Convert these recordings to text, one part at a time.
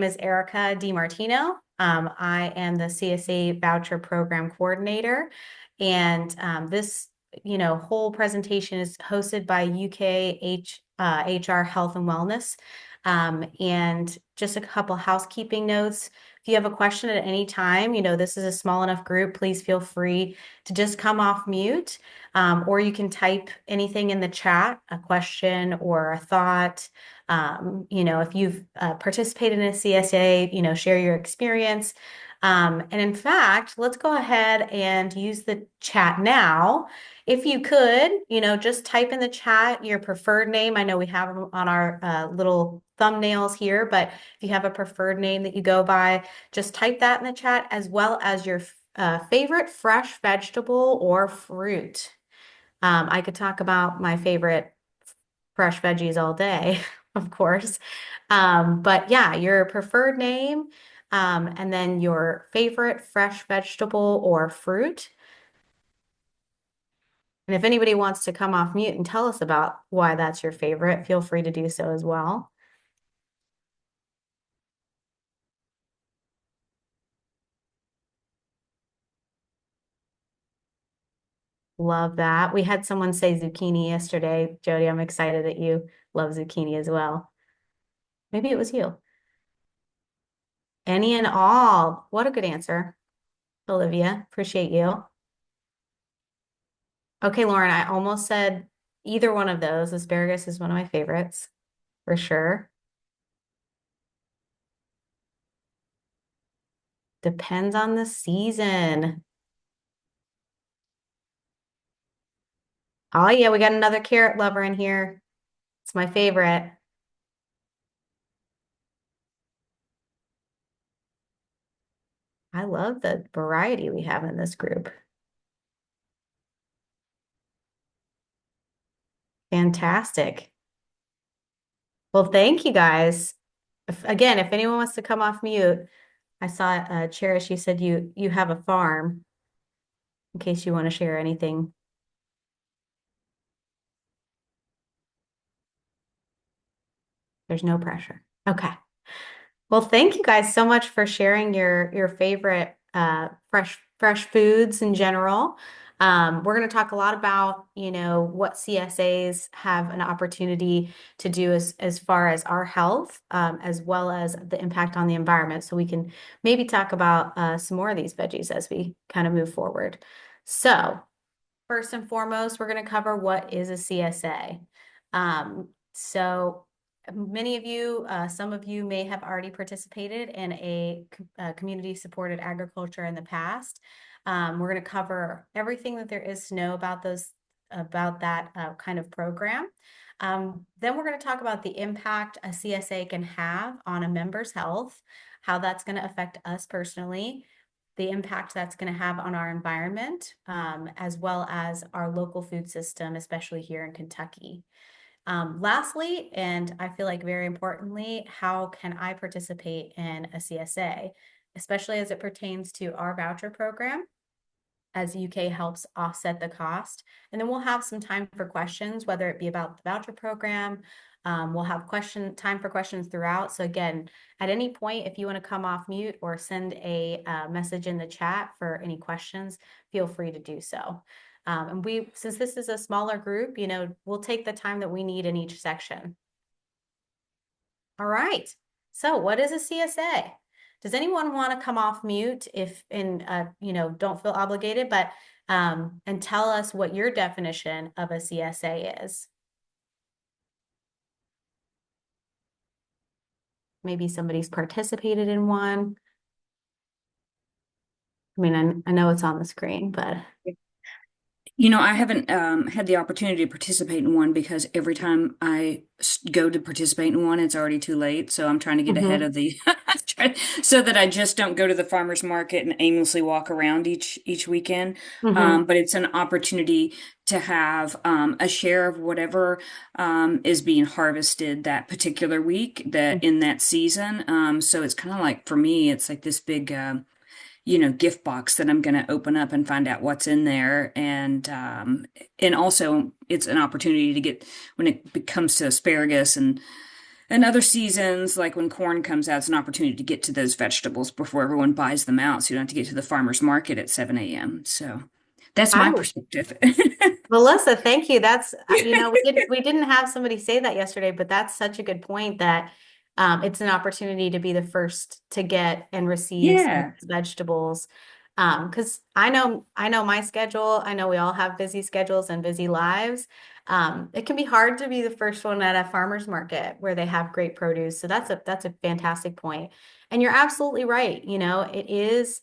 Is Erica DiMartino. I am the CSA voucher program coordinator, and this, whole presentation is hosted by HR Health and Wellness. And just a couple housekeeping notes. If you have a question at any time, this is a small enough group, please feel free to just come off mute, or you can type anything in the chat, a question or a thought. If you've participated in a CSA, share your experience. And in fact, let's go ahead and use the chat now. If you could, just type in the chat your preferred name. I know we have them on our little thumbnails here, but if you have a preferred name that you go by, just type that in the chat, as well as your favorite fresh vegetable or fruit. I could talk about my favorite fresh veggies all day, of course. But yeah, your preferred name, and then your favorite fresh vegetable or fruit. And if anybody wants to come off mute and tell us about why that's your favorite, feel free to do so as well. Love that. We had someone say zucchini yesterday. Jody, I'm excited that you love zucchini as well. Maybe it was you. Any and all. What a good answer, Olivia. Appreciate you. Okay, Lauren, I almost said either one of those. Asparagus is one of my favorites for sure. Depends on the season. Oh, yeah, we got another carrot lover in here. It's my favorite. I love the variety we have in this group. Fantastic. Well, thank you guys. Again, if anyone wants to come off mute, I saw Cherish, you said you have a farm in case you want to share anything. There's no pressure. Okay. Well, thank you guys so much for sharing your favorite fresh foods in general. We're going to talk a lot about, what CSAs have an opportunity to do as far as our health, as well as the impact on the environment. So we can maybe talk about some more of these veggies as we kind of move forward. So first and foremost, we're going to cover what is a CSA. So many of you, some of you may have already participated in a community-supported agriculture in the past. We're going to cover everything that there is to know about that kind of program. Then we're going to talk about the impact a CSA can have on a member's health, how that's going to affect us personally, the impact that's going to have on our environment, as well as our local food system, especially here in Kentucky. Lastly, and I feel like very importantly, how can I participate in a CSA, especially as it pertains to our voucher program, as UK helps offset the cost. And then we'll have some time for questions, whether it be about the voucher program. We'll have time for questions throughout. So again, at any point, if you want to come off mute or send a message in the chat for any questions, feel free to do so. And since this is a smaller group, we'll take the time that we need in each section. All right. So what is a CSA? Does anyone want to come off mute don't feel obligated, but and tell us what your definition of a CSA is? Maybe somebody's participated in one. I mean, I know it's on the screen, but I haven't had the opportunity to participate in one because every time I go to participate in one, it's already too late. So I'm trying to get ahead of the so that I just don't go to the farmer's market and aimlessly walk around each weekend. But it's an opportunity to have a share of whatever is being harvested that particular week that in that season. So it's kind of like for me, it's like this big gift box that I'm going to open up and find out what's in there. And also it's an opportunity to get, when it comes to asparagus and And other seasons, like when corn comes out, it's an opportunity to get to those vegetables before everyone buys them out. So you don't have to get to the farmer's market at 7 a.m. So that's my I perspective. Melissa, thank you. That's, we didn't have somebody say that yesterday, but that's such a good point that it's an opportunity to be the first to get and receive some of Yeah. these vegetables. Because I know my schedule. I know we all have busy schedules and busy lives. It can be hard to be the first one at a farmer's market where they have great produce. So that's a fantastic point. And you're absolutely right. It is.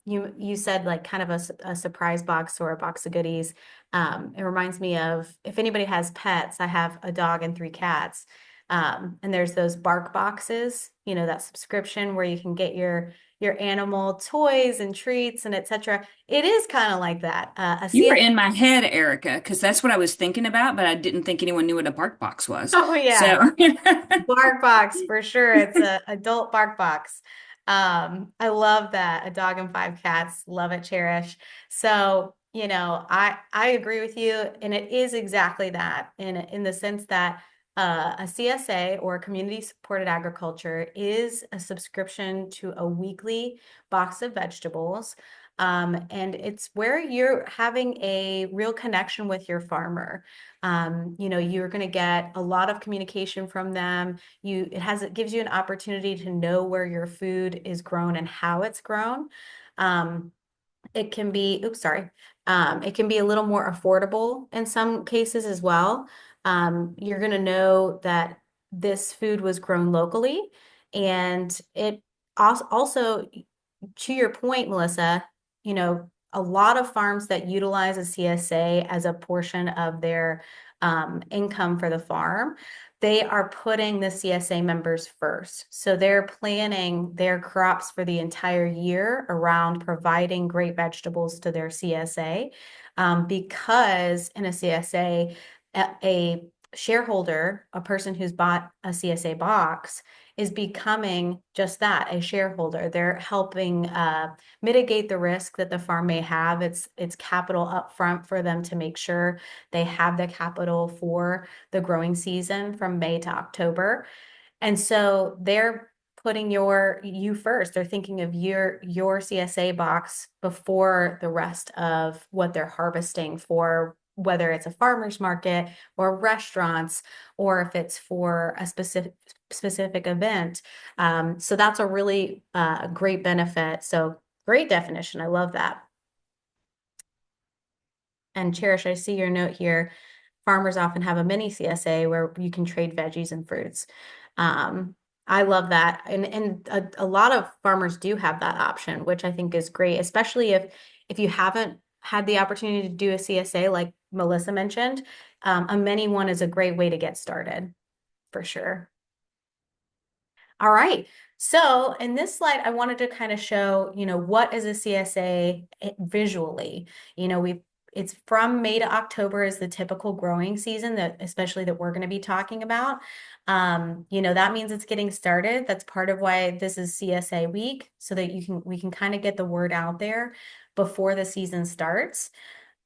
You said like kind of a surprise box or a box of goodies. It reminds me of if anybody has pets, I have a dog and three cats. And there's those bark boxes, that subscription where you can get your animal toys and treats and etc. It is kind of like that. A You were CSA. in my head, Erica, because that's what I was thinking about, but I didn't think anyone knew what a bark box was. Oh yeah, So, bark box for sure. It's a adult bark box. I love that. A dog and five cats. Love it, cherish. So, I agree with you, and it is exactly that in the sense that a CSA or community supported agriculture is a subscription to a weekly box of vegetables. And it's where you're having a real connection with your farmer. You're going to get a lot of communication from them. It gives you an opportunity to know where your food is grown and how it's grown. Um, it can be, oops, sorry. It can be a little more affordable in some cases as well. You're going to know that this food was grown locally, and it also, to your point, Melissa, a lot of farms that utilize a CSA as a portion of their income for the farm, they are putting the CSA members first. So they're planning their crops for the entire year around providing great vegetables to their CSA. Because in a CSA, a shareholder, a person who's bought a CSA box, is becoming just that, a shareholder. They're helping mitigate the risk that the farm may have. It's capital upfront for them to make sure they have the capital for the growing season from May to October. And so they're putting you first. They're thinking of your CSA box before the rest of what they're harvesting for, whether it's a farmer's market or restaurants, or if it's for a specific event. So that's a really great benefit. So great definition. I love that. And Cherish, I see your note here. Farmers often have a mini CSA where you can trade veggies and fruits. Um, I love that. And a lot of farmers do have that option, which I think is great, especially if you haven't had the opportunity to do a CSA like Melissa mentioned. A mini one is a great way to get started for sure. All right. So in this slide, I wanted to kind of show, what is a CSA visually. It's from May to October is the typical growing season that especially that we're going to be talking about. That means it's getting started. That's part of why this is CSA week, so that we can kind of get the word out there before the season starts.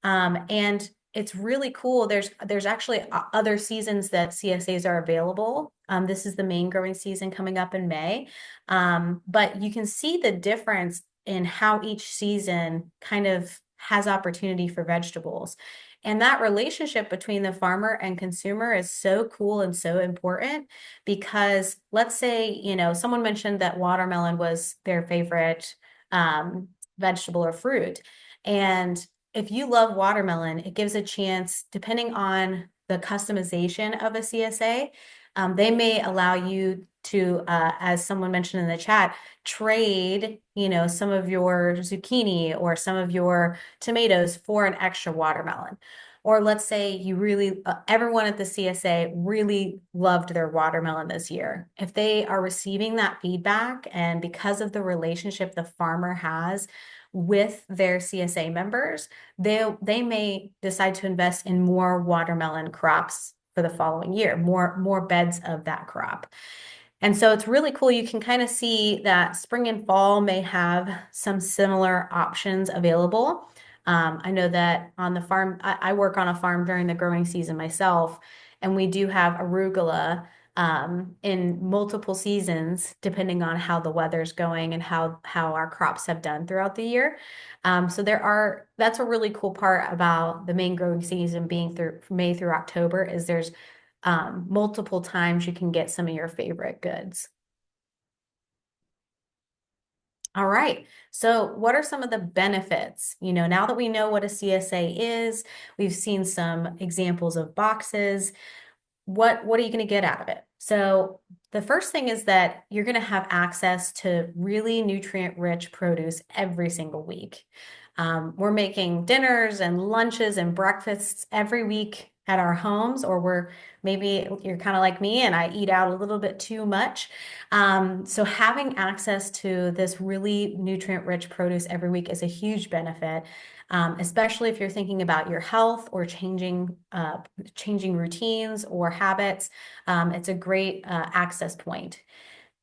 And it's really cool. There's actually other seasons that CSAs are available. This is the main growing season coming up in May. But you can see the difference in how each season kind of has opportunity for vegetables. And that relationship between the farmer and consumer is so cool and so important because let's say, someone mentioned that watermelon was their favorite vegetable or fruit. And if you love watermelon, it gives a chance, depending on the customization of a CSA, they may allow you to, as someone mentioned in the chat, trade, some of your zucchini or some of your tomatoes for an extra watermelon. Or let's say everyone at the CSA really loved their watermelon this year. If they are receiving that feedback and because of the relationship the farmer has with their CSA members, they may decide to invest in more watermelon crops for the following year, more beds of that crop. And so it's really cool. You can kind of see that spring and fall may have some similar options available. I know that on the farm, I work on a farm during the growing season myself, and we do have arugula in multiple seasons, depending on how the weather's going and how our crops have done throughout the year. So that's a really cool part about the main growing season being through May through October is there's multiple times you can get some of your favorite goods. All right. So, what are some of the benefits? Now that we know what a CSA is, we've seen some examples of boxes. What are you going to get out of it? So, the first thing is that you're going to have access to really nutrient-rich produce every single week. We're making dinners and lunches and breakfasts every week at our homes, or maybe you're kind of like me and I eat out a little bit too much. So having access to this really nutrient-rich produce every week is a huge benefit, especially if you're thinking about your health or changing routines or habits. It's a great access point.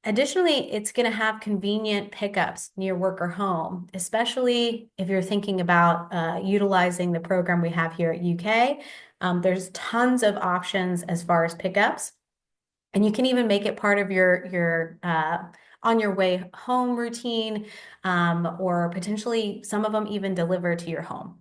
Additionally, it's going to have convenient pickups near work or home, especially if you're thinking about utilizing the program we have here at UK. There's tons of options as far as pickups, and you can even make it part of your on your way home routine, or potentially some of them even deliver to your home.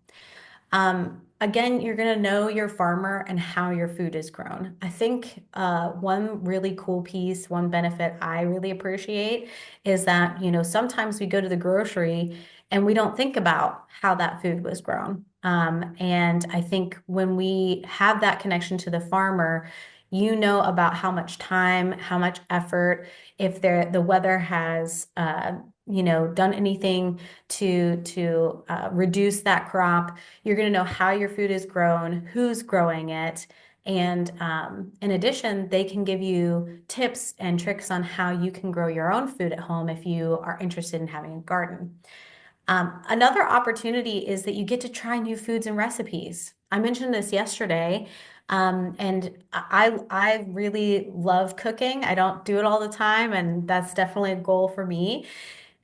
Again, you're going to know your farmer and how your food is grown. I think one really cool piece, one benefit I really appreciate is that, sometimes we go to the grocery and we don't think about how that food was grown. And I think when we have that connection to the farmer, about how much time, how much effort, if the weather has, done anything to reduce that crop. You're going to know how your food is grown, who's growing it. And in addition, they can give you tips and tricks on how you can grow your own food at home if you are interested in having a garden. Another opportunity is that you get to try new foods and recipes. I mentioned this yesterday, and I really love cooking. I don't do it all the time, and that's definitely a goal for me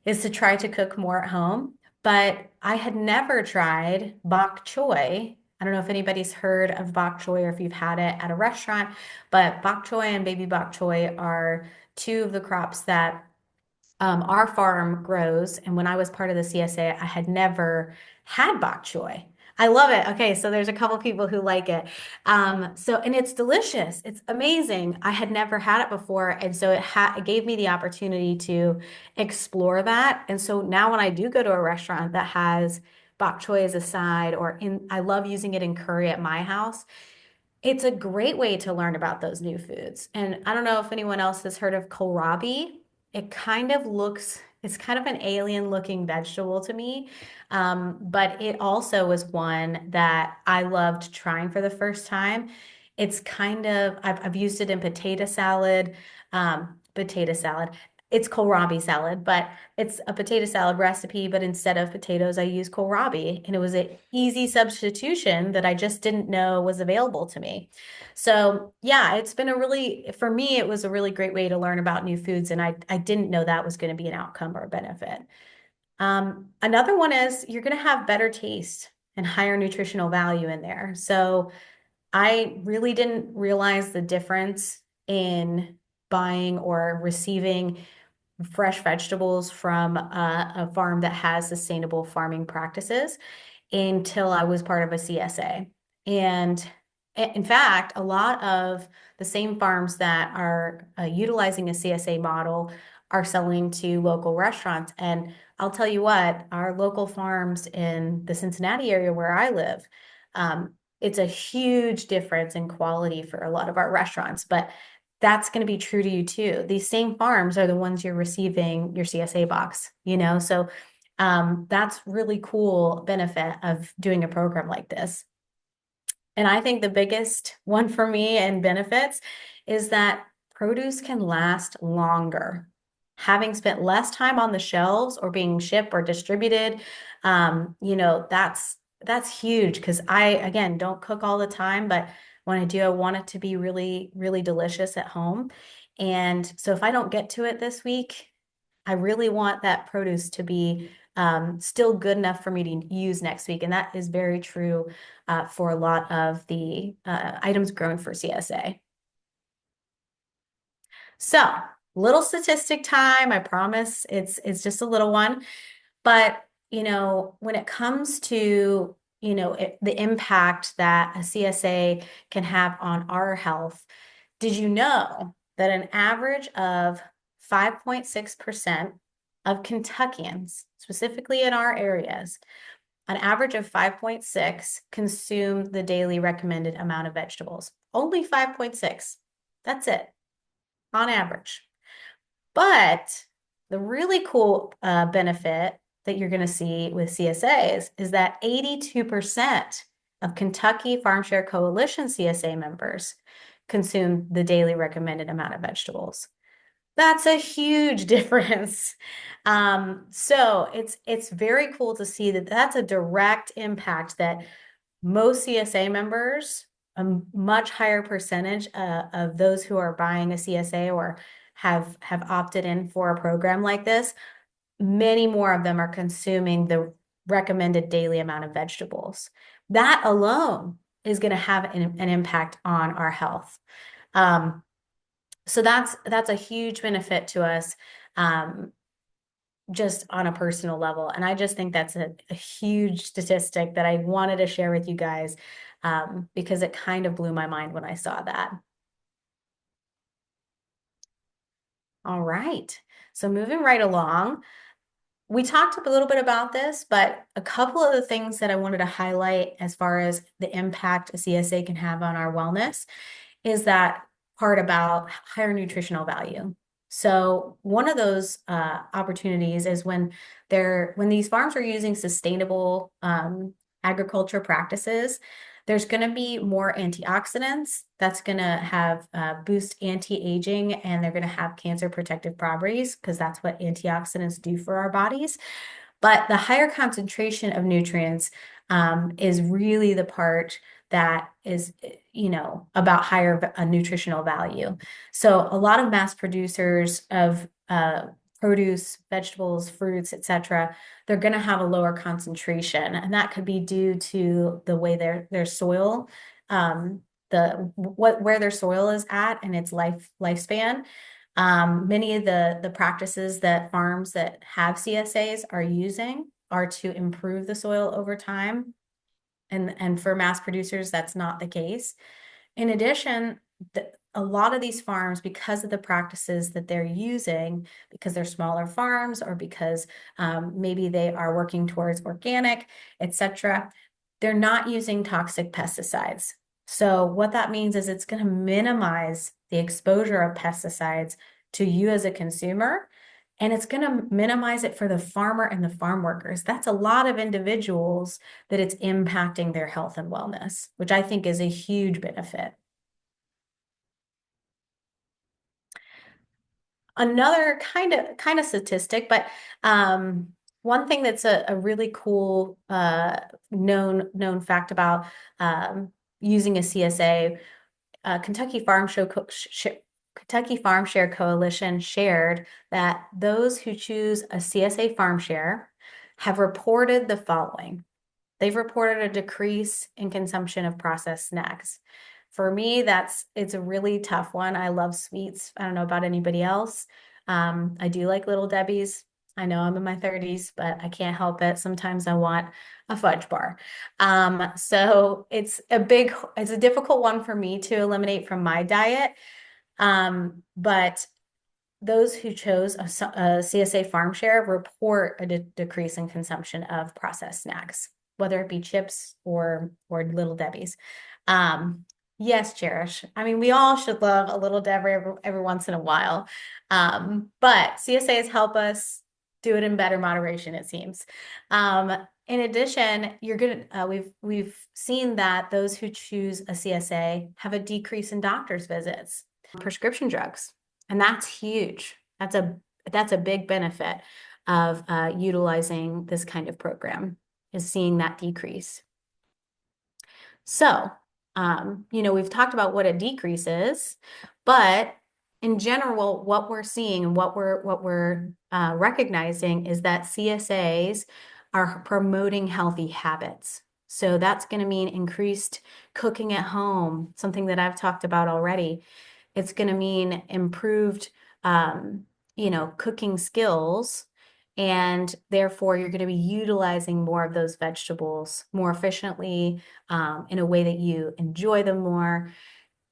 is to try to cook more at home. But I had never tried bok choy. I don't know if anybody's heard of bok choy or if you've had it at a restaurant, but bok choy and baby bok choy are two of the crops that our farm grows. And when I was part of the CSA, I had never had bok choy. I love it. Okay, so there's a couple people who like it. And it's delicious. It's amazing. I had never had it before, and so it gave me the opportunity to explore that. And so now when I do go to a restaurant that has bok choy as a side, I love using it in curry at my house. It's a great way to learn about those new foods. And I don't know if anyone else has heard of kohlrabi. It's kind of an alien looking vegetable to me. But it also was one that I loved trying for the first time. I've used it in potato salad. It's kohlrabi salad, but it's a potato salad recipe. But instead of potatoes, I use kohlrabi. And it was an easy substitution that I just didn't know was available to me. So yeah, for me, it was a really great way to learn about new foods. And I didn't know that was going to be an outcome or a benefit. Another one is you're going to have better taste and higher nutritional value in there. So I really didn't realize the difference in buying or receiving fresh vegetables from a farm that has sustainable farming practices until I was part of a CSA. And in fact, a lot of the same farms that are utilizing a CSA model are selling to local restaurants. And I'll tell you what, our local farms in the Cincinnati area where I live, it's a huge difference in quality for a lot of our restaurants. But that's going to be true to you too. These same farms are the ones you're receiving your CSA box, So that's really cool benefit of doing a program like this. And I think the biggest one for me and benefits is that produce can last longer. Having spent less time on the shelves or being shipped or distributed, that's huge because I, again, don't cook all the time, but when I do, I want it to be really, really delicious at home. And so if I don't get to it this week, I really want that produce to be still good enough for me to use next week. And that is very true for a lot of the items grown for CSA. So, little statistic time. I promise it's just a little one. But, when it comes to, the impact that a CSA can have on our health, did you know that an average of 5.6% of Kentuckians, specifically in our areas, an average of 5.6 consume the daily recommended amount of vegetables? Only 5.6. That's it, on average. But the really cool benefit that you're going to see with CSAs is that 82% of Kentucky Farm Share Coalition CSA members consume the daily recommended amount of vegetables. That's a huge difference. So it's very cool to see that that's a direct impact that most CSA members, a much higher percentage of those who are buying a CSA or have opted in for a program like this, many more of them are consuming the recommended daily amount of vegetables. That alone is going to have an impact on our health. Um, so that's a huge benefit to us. Just on a personal level. And I just think that's a huge statistic that I wanted to share with you guys because it kind of blew my mind when I saw that. All right. So moving right along, we talked a little bit about this, but a couple of the things that I wanted to highlight as far as the impact a CSA can have on our wellness is that part about higher nutritional value. So one of those opportunities is when these farms are using sustainable agriculture practices, there's going to be more antioxidants. That's going to have boost anti-aging, and they're going to have cancer protective properties because that's what antioxidants do for our bodies. But the higher concentration of nutrients is really the part that is, about higher nutritional value. So a lot of mass producers of produce, vegetables, fruits, etc., they're going to have a lower concentration, and that could be due to the way their soil, where their soil is at and its lifespan. Many of the practices that farms that have CSAs are using are to improve the soil over time. And for mass producers, that's not the case. In addition, a lot of these farms, because of the practices that they're using, because they're smaller farms or because maybe they are working towards organic, etc., they're not using toxic pesticides. So what that means is it's going to minimize the exposure of pesticides to you as a consumer, and it's going to minimize it for the farmer and the farm workers. That's a lot of individuals that it's impacting their health and wellness, which I think is a huge benefit. Another kind of statistic, but one thing that's a really cool known fact about using a CSA, Kentucky Farm Share Coalition shared that those who choose a CSA farm share have reported the following. They've reported a decrease in consumption of processed snacks. For me, it's a really tough one. I love sweets. I don't know about anybody else. I do like Little Debbie's. I know I'm in my 30s, but I can't help it. Sometimes I want a fudge bar. So it's a difficult one for me to eliminate from my diet. But those who chose a CSA farm share report a decrease in consumption of processed snacks, whether it be chips or Little Debbie's. Yes, Cherish. I mean, we all should love a Little Debbie every once in a while. But CSAs help us do it in better moderation, it seems. In addition, we've seen that those who choose a CSA have a decrease in doctor's visits, prescription drugs. And that's huge. That's a big benefit of utilizing this kind of program, is seeing that decrease. So, we've talked about what a decrease is, but in general, what we're seeing and what we're recognizing is that CSAs are promoting healthy habits. So that's going to mean increased cooking at home, something that I've talked about already. It's going to mean improved, um, cooking skills. And therefore, you're going to be utilizing more of those vegetables more efficiently, in a way that you enjoy them more.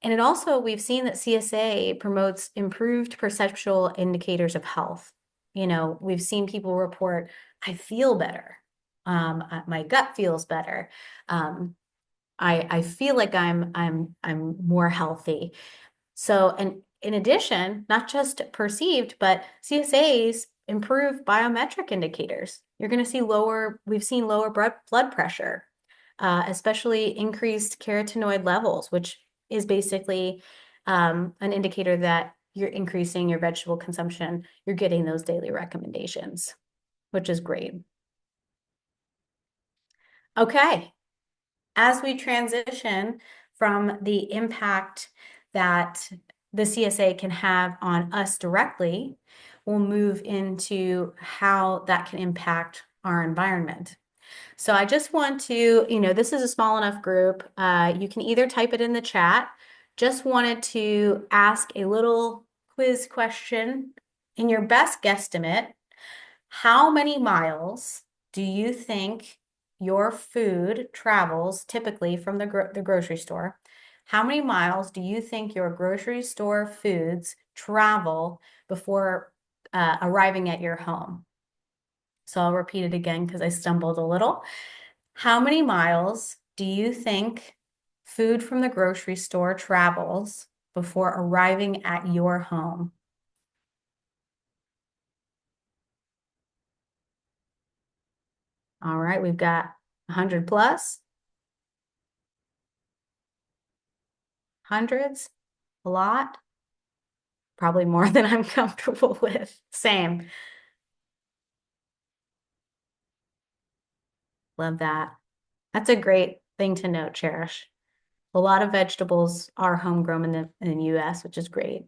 And it also, we've seen that CSA promotes improved perceptual indicators of health. We've seen people report, I feel better. My gut feels better. Um, I feel like I'm more healthy. So, and in addition, not just perceived, but CSAs improve biometric indicators. You're going to see we've seen lower blood pressure, especially increased carotenoid levels, which is basically an indicator that you're increasing your vegetable consumption. You're getting those daily recommendations, which is great. Okay. As we transition from the impact that the CSA can have on us directly, we'll move into how that can impact our environment. So I just want to, this is a small enough group. You can either type it in the chat. Just wanted to ask a little quiz question. In your best guesstimate, how many miles do you think your food travels typically from the grocery store? How many miles do you think your grocery store foods travel before arriving at your home? So I'll repeat it again because I stumbled a little. How many miles do you think food from the grocery store travels before arriving at your home? All right, we've got 100 plus, hundreds, a lot, probably more than I'm comfortable with. Same. Love that. That's a great thing to note, Cherish. A lot of vegetables are homegrown in the US, which is great.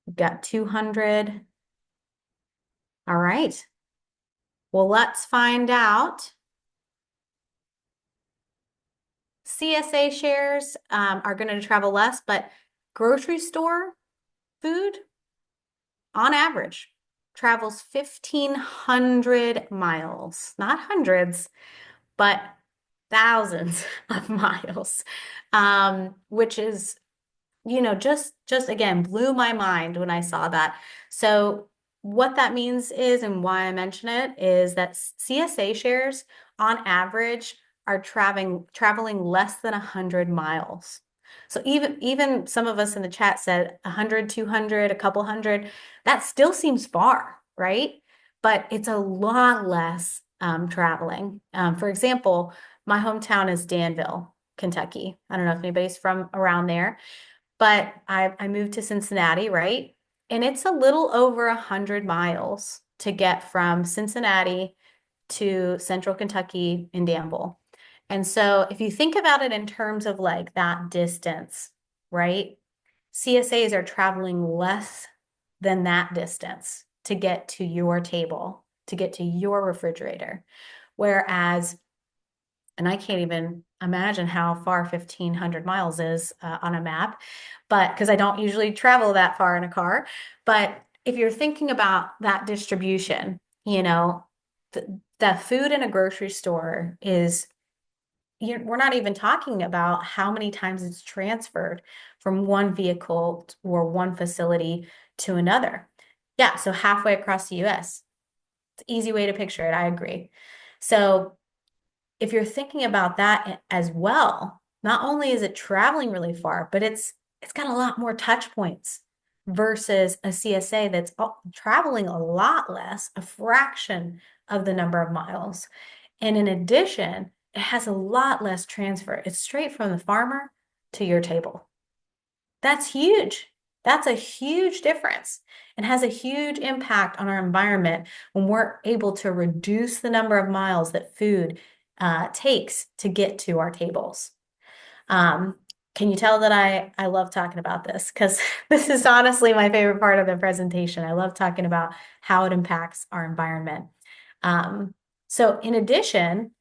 We've got 200. All right. Well, let's find out. CSA shares are going to travel less, but grocery store food, on average, travels 1,500 miles, not hundreds, but thousands of miles, which is, just again, blew my mind when I saw that. So what that means is, and why I mention it, is that CSA shares on average are traveling less than 100 miles. So even some of us in the chat said 100, 200, a couple hundred. That still seems far, right? But it's a lot less traveling. For example, my hometown is Danville, Kentucky. I don't know if anybody's from around there, but I moved to Cincinnati, right? And it's a little over 100 miles to get from Cincinnati to central Kentucky in Danville. And so if you think about it in terms of like that distance, right? CSAs are traveling less than that distance to get to your table, to get to your refrigerator. Whereas, and I can't even imagine how far 1,500 miles is on a map, but because I don't usually travel that far in a car. But if you're thinking about that distribution, the food in a grocery store is, we're not even talking about how many times it's transferred from one vehicle or one facility to another. Yeah, so halfway across the US. It's an easy way to picture it. I agree. So if you're thinking about that as well, not only is it traveling really far, but it's got a lot more touch points versus a CSA that's traveling a lot less, a fraction of the number of miles. And in addition, it has a lot less transfer. It's straight from the farmer to your table. That's huge. That's a huge difference and has a huge impact on our environment when we're able to reduce the number of miles that food takes to get to our tables. Um, can you tell that I love talking about this? Because this is honestly my favorite part of the presentation. I love talking about how it impacts our environment. Um, so in addition,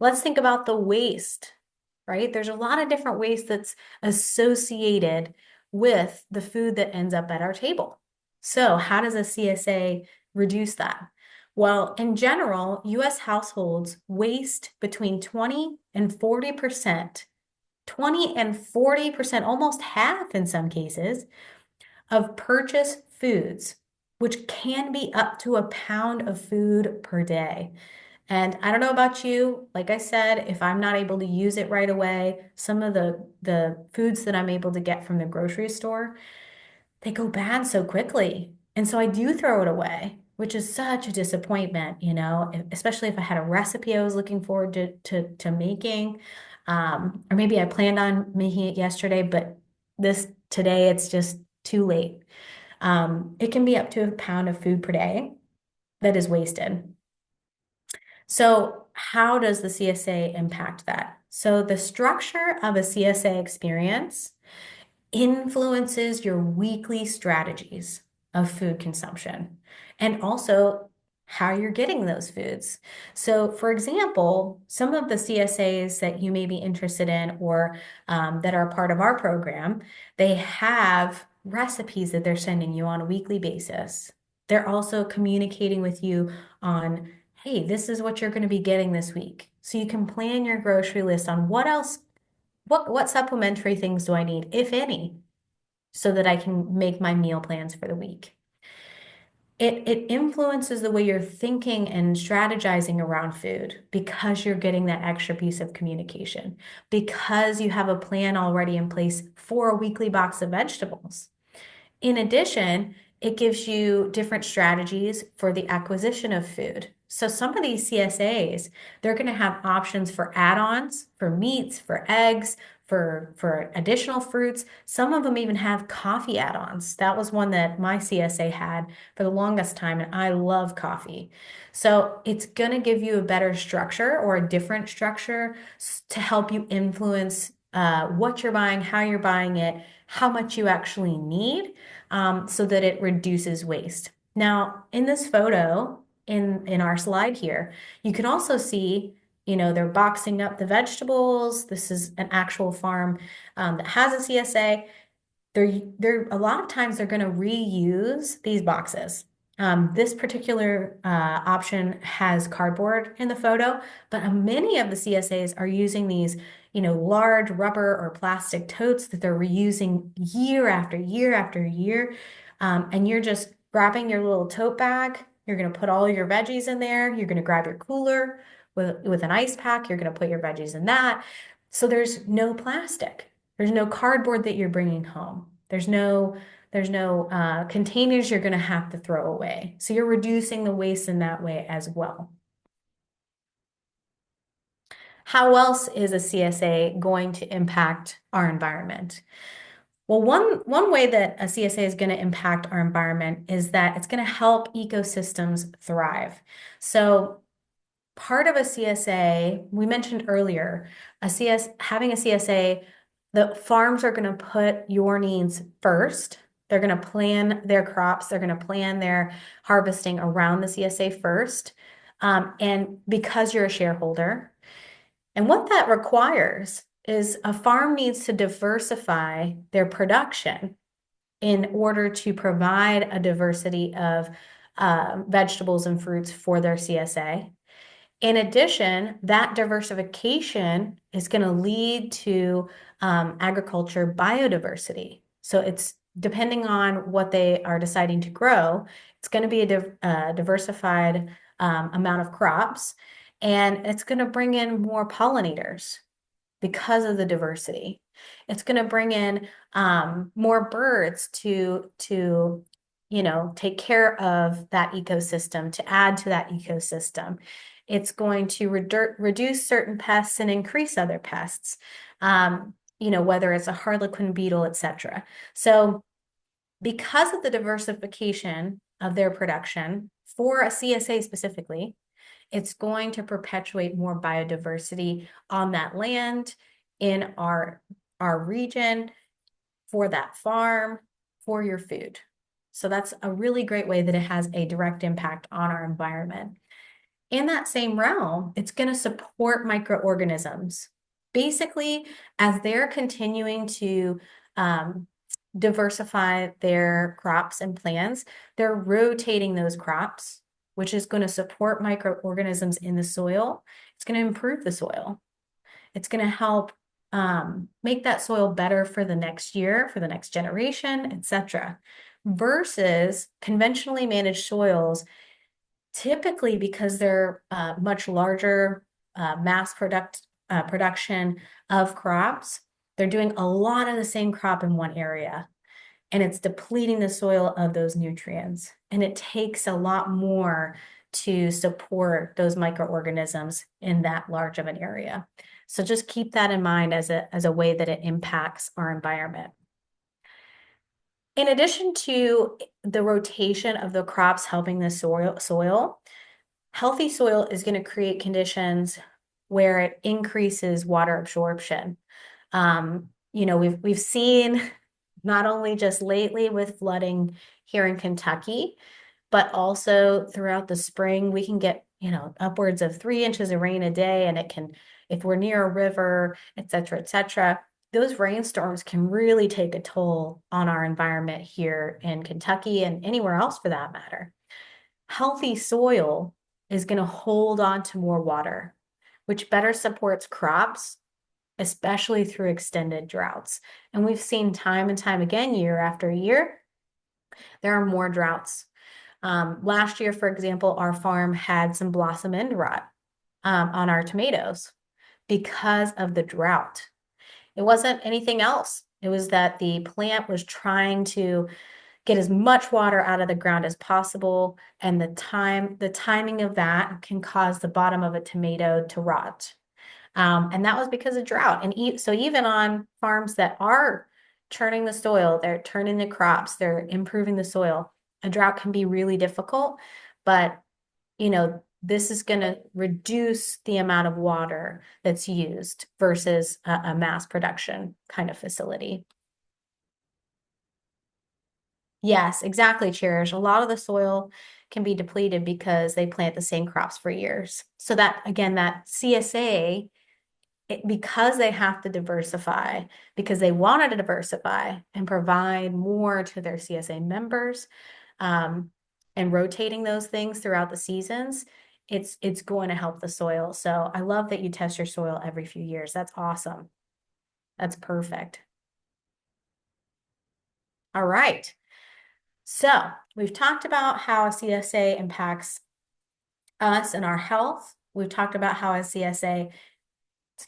let's think about the waste, right? There's a lot of different waste that's associated with the food that ends up at our table. So, how does a CSA reduce that? Well, in general, US households waste between 20 and 40%, 20 and 40%, almost half in some cases, of purchased foods, which can be up to a pound of food per day. And I don't know about you, like I said, if I'm not able to use it right away, some of the foods that I'm able to get from the grocery store, they go bad so quickly. And so I do throw it away, which is such a disappointment, especially if I had a recipe I was looking forward to making. Or maybe I planned on making it yesterday, but this today it's just too late. It can be up to a pound of food per day that is wasted. So, how does the CSA impact that? So, the structure of a CSA experience influences your weekly strategies of food consumption and also how you're getting those foods. So, for example, some of the CSAs that you may be interested in or that are part of our program, they have recipes that they're sending you on a weekly basis. They're also communicating with you on, hey, this is what you're going to be getting this week. So you can plan your grocery list on what else, what supplementary things do I need, if any, so that I can make my meal plans for the week. It influences the way you're thinking and strategizing around food because you're getting that extra piece of communication, because you have a plan already in place for a weekly box of vegetables. In addition, it gives you different strategies for the acquisition of food. So some of these CSAs, they're going to have options for add-ons, for meats, for eggs, for additional fruits. Some of them even have coffee add-ons. That was one that my CSA had for the longest time, and I love coffee. So it's going to give you a better structure or a different structure to help you influence what you're buying, how you're buying it, how much you actually need so that it reduces waste. Now, in this photo, in our slide here, you can also see, they're boxing up the vegetables. This is an actual farm that has a CSA. They're a lot of times they're going to reuse these boxes. This particular option has cardboard in the photo, but many of the CSAs are using these, large rubber or plastic totes that they're reusing year after year after year. And you're just grabbing your little tote bag. You're going to put all your veggies in there. You're going to grab your cooler with an ice pack. You're going to put your veggies in that. So there's no plastic. There's no cardboard that you're bringing home. There's no containers you're going to have to throw away. So you're reducing the waste in that way as well. How else is a CSA going to impact our environment? Well, one way that a CSA is going to impact our environment is that it's going to help ecosystems thrive. So part of a CSA, we mentioned earlier, having a CSA, the farms are going to put your needs first. They're going to plan their crops. They're going to plan their harvesting around the CSA first. And because you're a shareholder, and what that requires is a farm needs to diversify their production in order to provide a diversity of vegetables and fruits for their CSA. In addition, that diversification is going to lead to agriculture biodiversity. So it's depending on what they are deciding to grow, it's going to be a diversified amount of crops, and it's going to bring in more pollinators because of the diversity. It's going to bring in more birds to take care of that ecosystem, to add to that ecosystem. It's going to reduce certain pests and increase other pests, whether it's a harlequin beetle, etc. So because of the diversification of their production for a CSA specifically, it's going to perpetuate more biodiversity on that land in our region for that farm for your food. So that's a really great way that it has a direct impact on our environment. In that same realm, it's going to support microorganisms. Basically, as they're continuing to diversify their crops and plants, they're rotating those crops, which is going to support microorganisms in the soil. It's going to improve the soil. It's going to help make that soil better for the next year, for the next generation, etc. Versus conventionally managed soils, typically because they're much larger production of crops, they're doing a lot of the same crop in one area, and it's depleting the soil of those nutrients. And it takes a lot more to support those microorganisms in that large of an area. So just keep that in mind as a way that it impacts our environment. In addition to the rotation of the crops helping the soil, healthy soil is going to create conditions where it increases water absorption. We've seen not only just lately with flooding here in Kentucky, but also throughout the spring, we can get, upwards of 3 inches of rain a day. And it can, if we're near a river, et cetera, those rainstorms can really take a toll on our environment here in Kentucky and anywhere else for that matter. Healthy soil is going to hold on to more water, which better supports crops, especially through extended droughts. And we've seen time and time again, year after year, there are more droughts. Last year, for example, our farm had some blossom end rot on our tomatoes because of the drought. It wasn't anything else. It was that the plant was trying to get as much water out of the ground as possible, and the timing of that can cause the bottom of a tomato to rot. And that was because of drought. And so even on farms that are churning the soil, they're turning the crops, they're improving the soil, a drought can be really difficult, but this is going to reduce the amount of water that's used versus a mass production kind of facility. Yes, exactly, Cherish. A lot of the soil can be depleted because they plant the same crops for years. So that, again, that CSA, because they have to diversify, because they wanted to diversify and provide more to their CSA members, um, and rotating those things throughout the seasons, it's going to help the soil. So I love that you test your soil every few years. That's awesome. That's perfect. All right. So we've talked about how a CSA impacts us and our health. We've talked about how a CSA,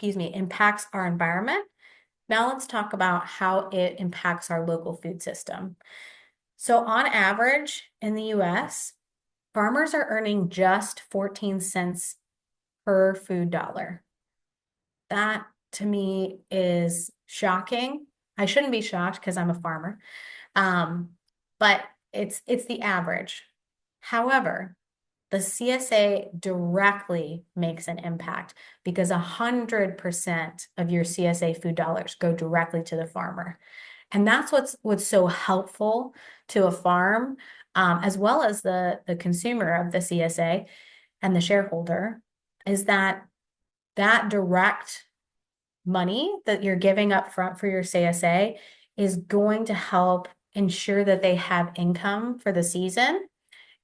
impacts our environment. Now let's talk about how it impacts our local food system. So on average in the US, farmers are earning just 14 cents per food dollar. That to me is shocking. I shouldn't be shocked because I'm a farmer. Um, but it's the average. However, the CSA directly makes an impact because 100% of your CSA food dollars go directly to the farmer. And that's what's so helpful to a farm, as well as the consumer of the CSA and the shareholder, is that direct money that you're giving up front for your CSA is going to help ensure that they have income for the season.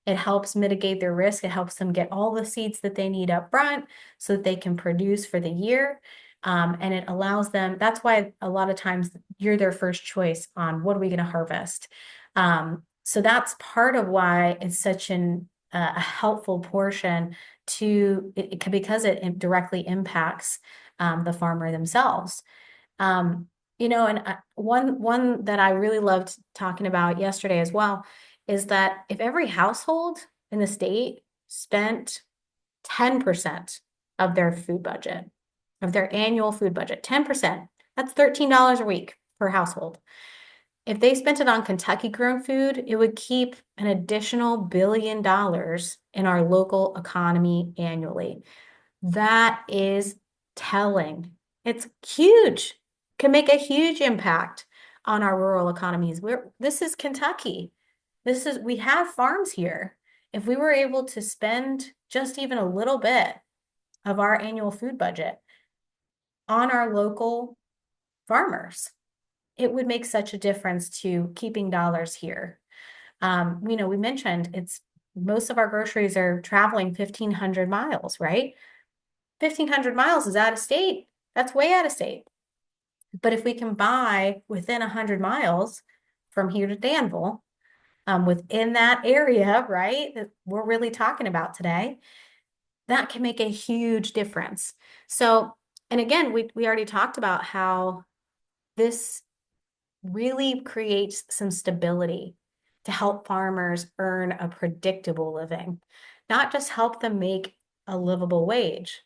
It helps mitigate their risk. It helps them get all the seeds that they need up front so that they can produce for the year. And it allows them, that's why a lot of times you're their first choice on what are we going to harvest. So that's part of why it's such a helpful portion because it directly impacts the farmer themselves. Um, and one that I really loved talking about yesterday as well is that if every household in the state spent 10% of their food budget, of their annual food budget, 10%, that's $13 a week per household. If they spent it on Kentucky grown food, it would keep an additional $1 billion in our local economy annually. That is telling. It's huge. Can make a huge impact on our rural economies. This is Kentucky. We have farms here. If we were able to spend just even a little bit of our annual food budget on our local farmers, it would make such a difference to keeping dollars here. We mentioned it's most of our groceries are traveling 1,500 miles, right? 1,500 miles is out of state. That's way out of state. But if we can buy within 100 miles from here to Danville, within that area, right, that we're really talking about today, that can make a huge difference. So, and again, we already talked about how this really creates some stability to help farmers earn a predictable living, not just help them make a livable wage,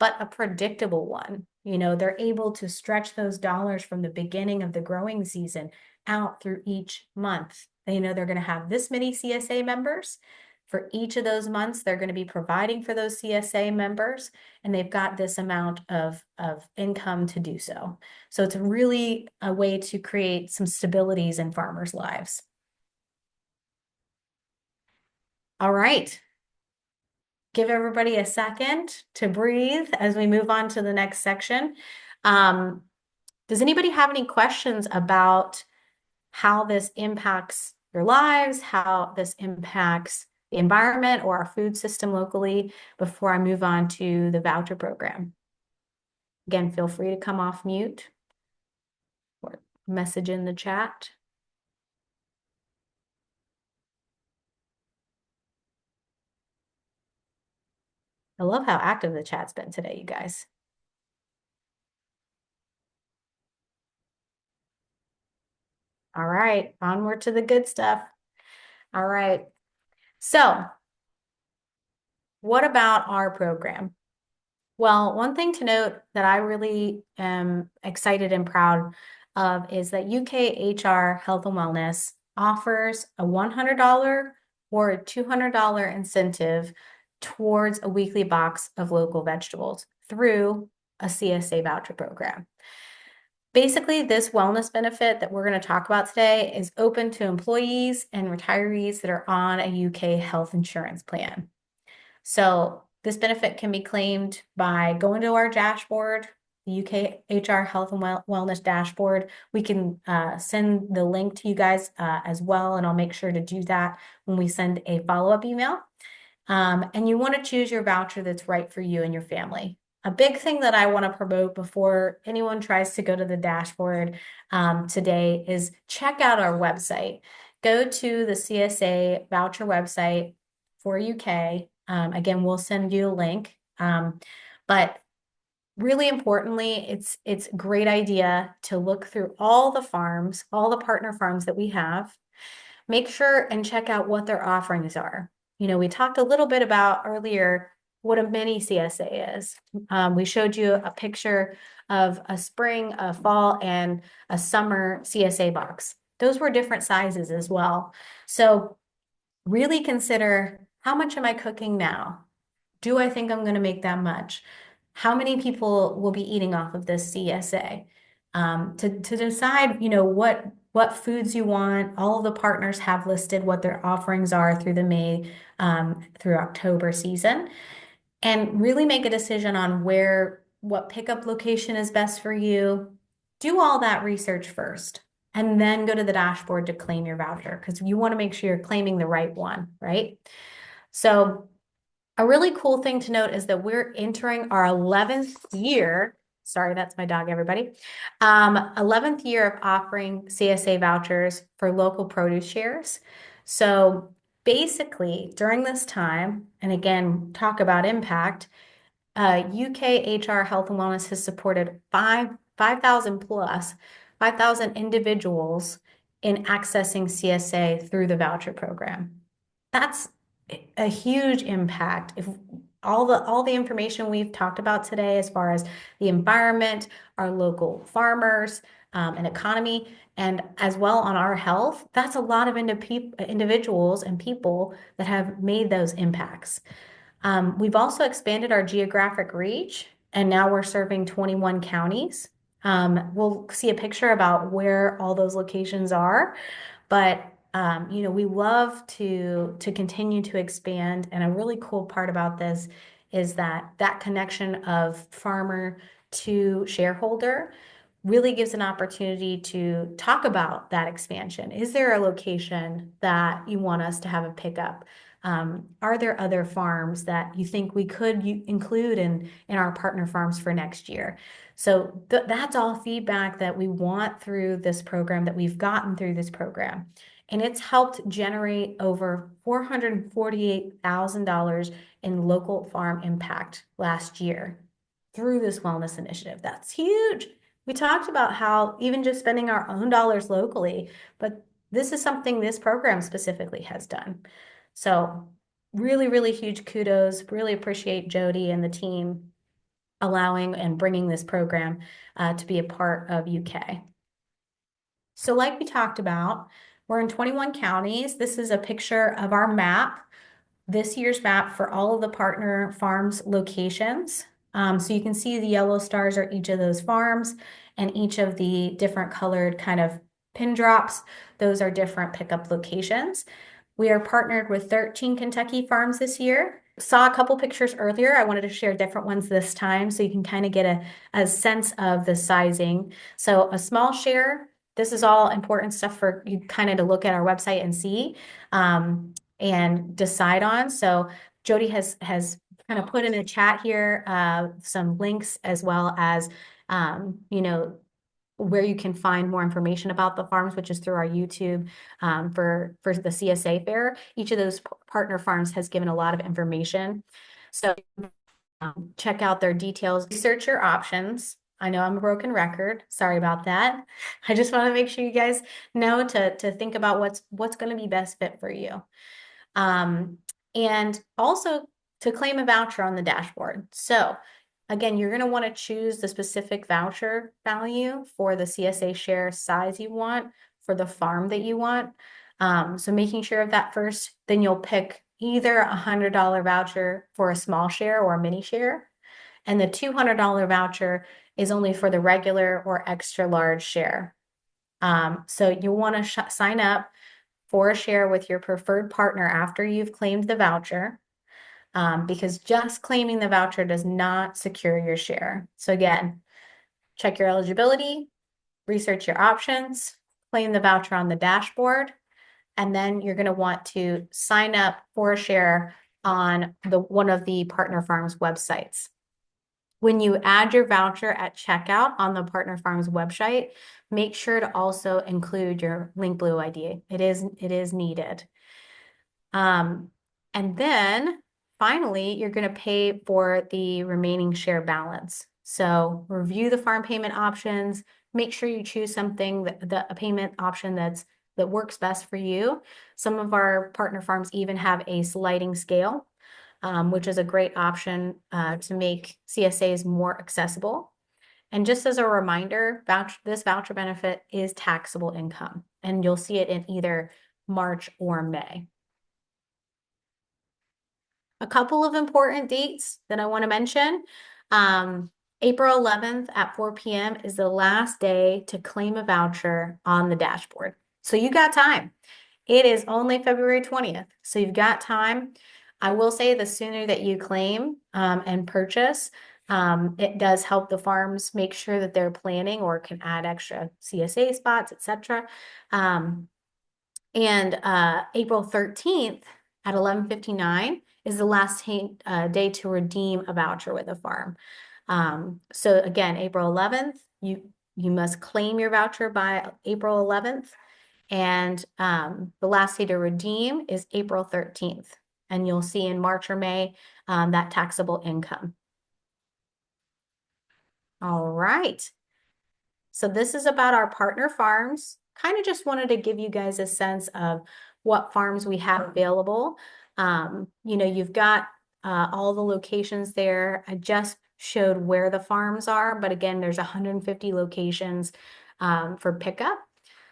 but a predictable one. They're able to stretch those dollars from the beginning of the growing season out through each month. They know they're going to have this many CSA members. For each of those months, they're going to be providing for those CSA members, and they've got this amount of income to do so. So it's really a way to create some stabilities in farmers' lives. All right. Give everybody a second to breathe as we move on to the next section. Um, does anybody have any questions about how this impacts your lives, how this impacts the environment or our food system locally before I move on to the voucher program? Again, feel free to come off mute or message in the chat. I love how active the chat's been today, you guys. All right, onward to the good stuff. All right. So, what about our program? Well, one thing to note that I really am excited and proud of is that UKHR Health and Wellness offers a $100 or a $200 incentive towards a weekly box of local vegetables through a CSA voucher program. Basically, this wellness benefit that we're going to talk about today is open to employees and retirees that are on a UK health insurance plan. So this benefit can be claimed by going to our dashboard, the UK HR Health and Wellness dashboard. We can send the link to you guys as well, and I'll make sure to do that when we send a follow-up email. And you want to choose your voucher that's right for you and your family. A big thing that I want to promote before anyone tries to go to the dashboard today is check out our website. Go to the CSA voucher website for UK. Again, we'll send you a link. But really importantly, it's a great idea to look through all the farms, all the partner farms that we have. Make sure and check out what their offerings are. We talked a little bit about earlier what a mini CSA is. We showed you a picture of a spring, a fall, and a summer CSA box. Those were different sizes as well. So really consider, how much am I cooking now? Do I think I'm going to make that much? How many people will be eating off of this CSA? To decide, what foods you want. All of the partners have listed what their offerings are through the May through October season, and really make a decision on what pickup location is best for you. Do all that research first, and then go to the dashboard to claim your voucher because you want to make sure you're claiming the right one, right? So a really cool thing to note is that we're entering our 11th year. Sorry, that's my dog, everybody. 11th year of offering CSA vouchers for local produce shares. So basically, during this time, and again, talk about impact, UK HR Health and Wellness has supported 5,000 plus, 5,000 individuals in accessing CSA through the voucher program. That's a huge impact. If all the information we've talked about today, as far as the environment, our local farmers, and economy, and as well on our health, that's a lot of individuals and people that have made those impacts. We've also expanded our geographic reach, and now we're serving 21 counties. We'll see a picture about where all those locations are, but we love to continue to expand. And a really cool part about this is that connection of farmer to shareholder. really gives an opportunity to talk about that expansion. Is there a location that you want us to have a pickup? Are there other farms that you think we could include in our partner farms for next year? So that's all feedback that we want through this program, that we've gotten through this program. And it's helped generate over $448,000 in local farm impact last year through this wellness initiative. That's huge. We talked about how even just spending our own dollars locally, but this is something this program specifically has done. So really, really huge kudos. Really appreciate Jody and the team allowing and bringing this program to be a part of UK. So like we talked about, we're in 21 counties. This is a picture of our map, this year's map for all of the partner farms locations. So you can see the yellow stars are each of those farms, and each of the different colored kind of pin drops, those are different pickup locations. We are partnered with 13 Kentucky farms this year. Saw a couple pictures earlier. I wanted to share different ones this time so you can kind of get a sense of the sizing. So a small share, this is all important stuff for you kind of to look at our website and see and decide on. So Jody has kind of put in a chat here some links as well as where you can find more information about the farms, which is through our YouTube for the CSA fair. Each of those partner farms has given a lot of information. So check out their details, research your options. I know I'm a broken record. Sorry about that. I just want to make sure you guys know to think about what's going to be best fit for you. And also to claim a voucher on the dashboard. So again, you're going to want to choose the specific voucher value for the CSA share size you want for the farm that you want. So making sure of that first, then you'll pick either a $100 voucher for a small share or a mini share. And the $200 voucher is only for the regular or extra large share. So you want to sign up for a share with your preferred partner after you've claimed the voucher, because just claiming the voucher does not secure your share. So again, check your eligibility, research your options, claim the voucher on the dashboard, and then you're going to want to sign up for a share on one of the partner farms websites. When you add your voucher at checkout on the Partner Farms website, make sure to also include your Link Blue ID. It is needed. And then finally, you're going to pay for the remaining share balance. So review the farm payment options. Make sure you choose something a payment option that works best for you. Some of our partner farms even have a sliding scale, which is a great option to make CSAs more accessible. And just as a reminder, this voucher benefit is taxable income, and you'll see it in either March or May. A couple of important dates that I want to mention. April 11th at 4 p.m. is the last day to claim a voucher on the dashboard. So you got time. It is only February 20th, so you've got time. I will say the sooner that you claim and purchase, it does help the farms make sure that they're planning or can add extra CSA spots, etc. And April 13th at 11:59 is the last day to redeem a voucher with a farm. So again, April 11th, you must claim your voucher by April 11th. And the last day to redeem is April 13th. And you'll see in March or May that taxable income. All right. So this is about our partner farms. Kind of just wanted to give you guys a sense of what farms we have available. You've got all the locations there. I just showed where the farms are, but again, there's 150 locations for pickup.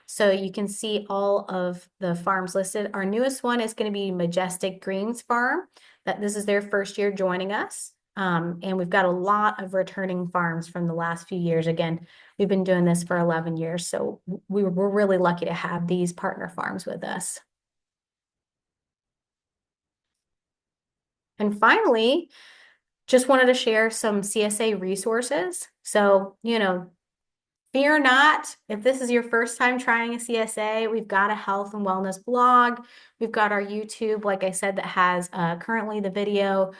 So you can see all of the farms listed. Our newest one is going to be Majestic Greens Farm. This is their first year joining us. And we've got a lot of returning farms from the last few years. Again, we've been doing this for 11 years, so we're really lucky to have these partner farms with us. And finally, just wanted to share some CSA resources. So, Fear not, if this is your first time trying a CSA, we've got a health and wellness blog. We've got our YouTube, like I said, that has currently the video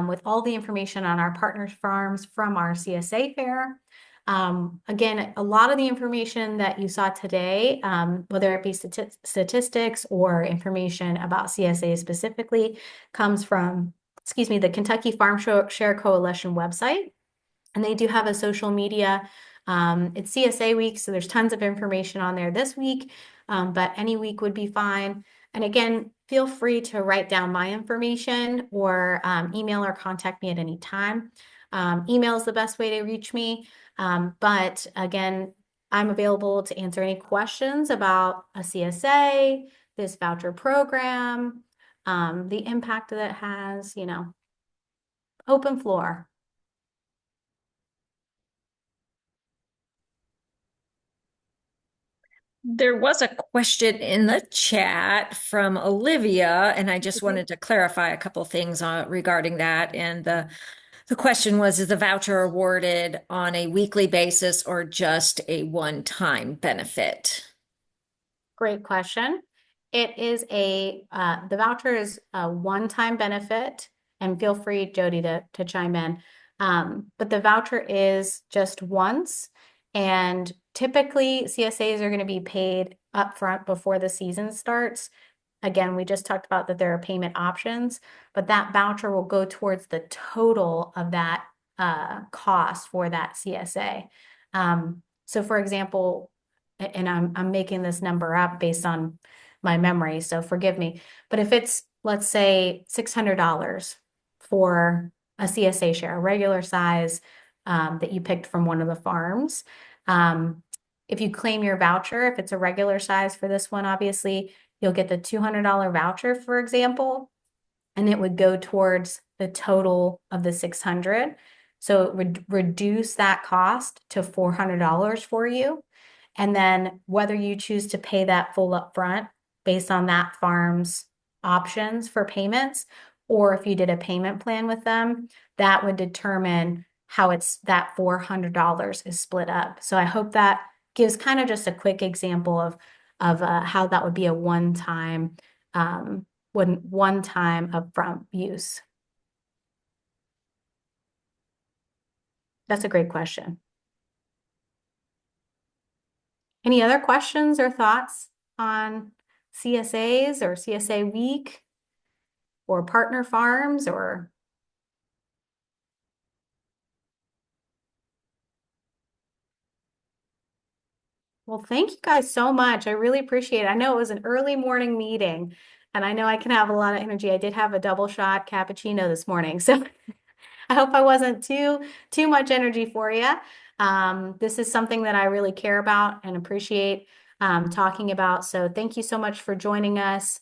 with all the information on our partners farms from our CSA fair. Again, a lot of the information that you saw today, whether it be statistics or information about CSA specifically, comes from, excuse me, the Kentucky Farm Share Coalition website. And they do have a social media. It's CSA week, so there's tons of information on there this week, but any week would be fine. And again, feel free to write down my information or email or contact me at any time. Email is the best way to reach me. But again, I'm available to answer any questions about a CSA, this voucher program, the impact that it has, open floor. There was a question in the chat from Olivia, and I just wanted to clarify a couple things regarding that. And the question was, is the voucher awarded on a weekly basis or just a one-time benefit? Great question. The voucher is a one-time benefit, and feel free, Jody, to chime in. But the voucher is just once, and typically CSAs are going to be paid upfront before the season starts. Again, we just talked about that there are payment options, but that voucher will go towards the total of that cost for that CSA. So for example, and I'm making this number up based on my memory, so forgive me. But if it's, let's say, $600 for a CSA share, a regular size that you picked from one of the farms, if you claim your voucher, if it's a regular size for this one, obviously, you'll get the $200 voucher, for example, and it would go towards the total of the 600. So it would reduce that cost to $400 for you. And then whether you choose to pay that full upfront based on that farm's options for payments, or if you did a payment plan with them, that would determine how it's that $400 is split up. So I hope that gives kind of just a quick example of how that would be a one-time upfront use. That's a great question. Any other questions or thoughts on CSAs or CSA week or partner farms or? Well, thank you guys so much. I really appreciate it. I know it was an early morning meeting and I know I can have a lot of energy. I did have a double shot cappuccino this morning, so I hope I wasn't too much energy for you. This is something that I really care about and appreciate talking about. So thank you so much for joining us.